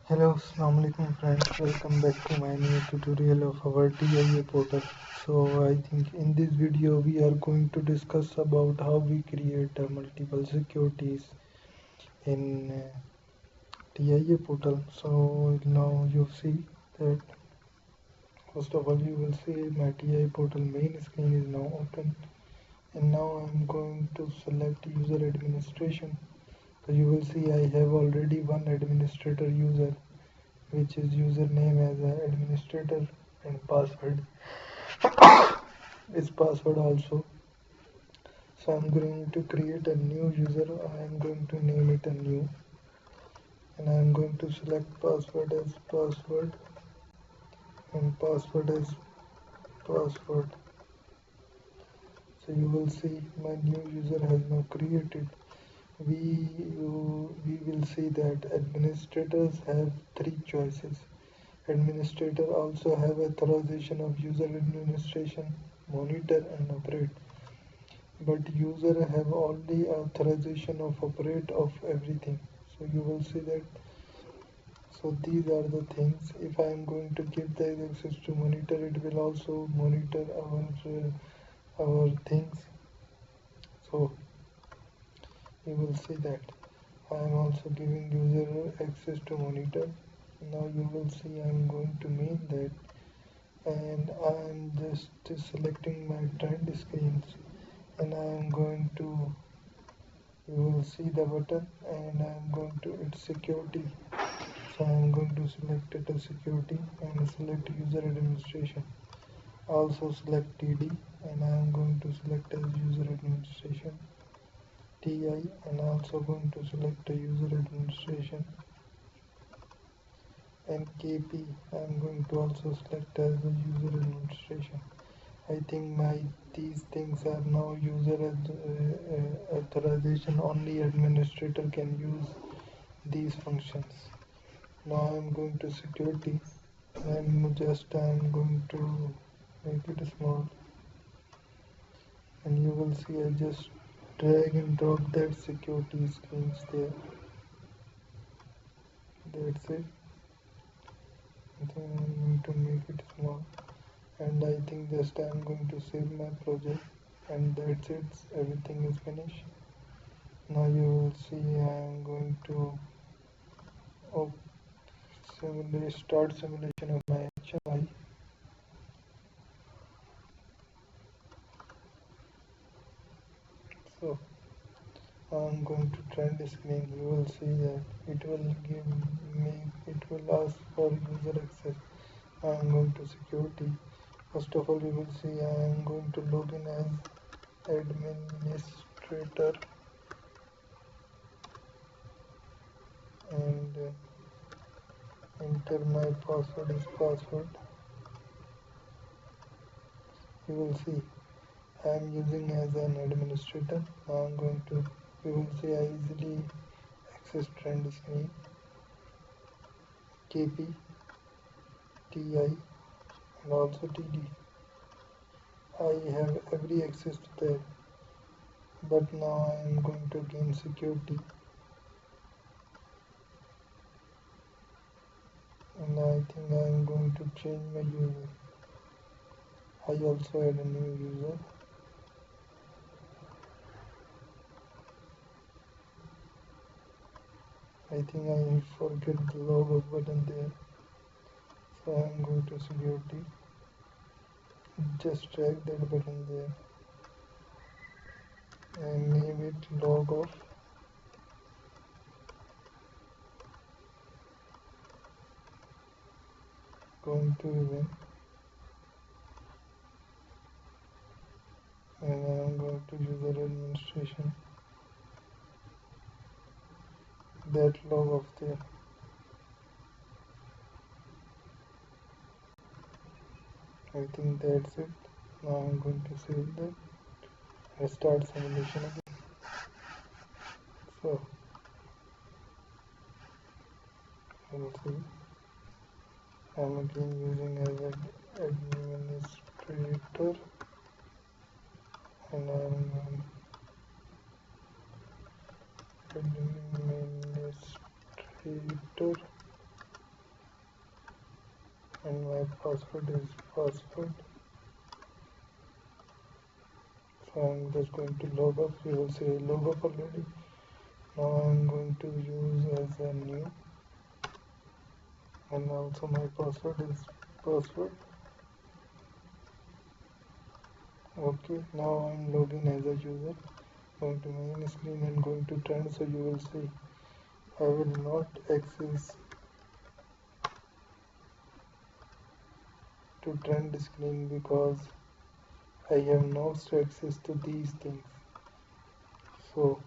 Hello, Assalamu alaikum friends. Welcome back to my new tutorial of our TIA portal. So I think in this video we are going to discuss about how we create multiple securities in TIA portal. So now you see that first of all you will see my TIA portal main screen is now open, and now I'm going to select user administration. So you will see I have already one administrator user, which is username as an administrator, and password is password also. So I'm going to create a new user. I am going to name it a new, and I am going to select password as password and password as password. So you will see my new user has now created. We will see that administrators have three choices. Administrator also have authorization of user administration, monitor and operate. But user have only authorization of operate of everything. So you will see that. So these are the things. If I am going to give the access to monitor, it will also monitor our things. So you will see that I am also giving user access to monitor. Now you will see I am going to mean that, and I am just selecting my trend screens, and I am going to, you will see the button, and I am going to its security. So I am going to select it as security and select user administration. Also select TD, and I am going to select as user administration. TI, and also going to select a user administration. And KP, I am going to also select as the user administration. I think these things are now user authorization. Only administrator can use these functions. Now I am going to security, and I am going to make it small, and you will see I just drag and drop that security screens there. That's it. I think I'm going to make it small, and I think just I'm going to save my project, and that's it. Everything is finished. Now you will see I am going to start simulation of my HMI. So I'm going to trend screen. You will see that it will ask for user access. I am going to security. First of all, you will see I am going to log in as administrator, and enter my password as password. You will see I am using as an administrator. Now I'm going to, you will see I easily access trend screen, KP, TI, and also TD. I have every access to that, but now I am going to gain security, and I think I am going to change my user. I also add a new user. I think I forget the logo button there, so I am going to security. Just drag that button there and name it log off. Going to event, and I am going to user administration. That log off there. I think that's it. Now I'm going to save that and start simulation again. So you will see I'm again using as an administrator, and I'm administrator, and my password is password. So I'm just going to log up. You will say log up already. Now I'm going to use as a new, and also my password is password. Okay, now I'm logging as a user. Going to main screen and going to trend. So you will see I will not access to trend screen because I have no access to these things. So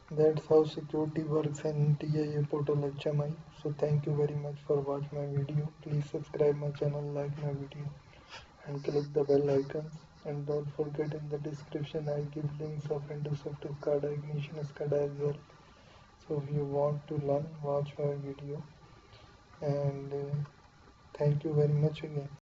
that's how security works in TIA portal HMI. So thank you very much for watching my video. Please subscribe my channel, like my video, and click the bell icons. And don't forget, in the description I give links of Windows Software SCADA, Ignition SCADA as well. So if you want to learn, watch my video. And thank you very much again.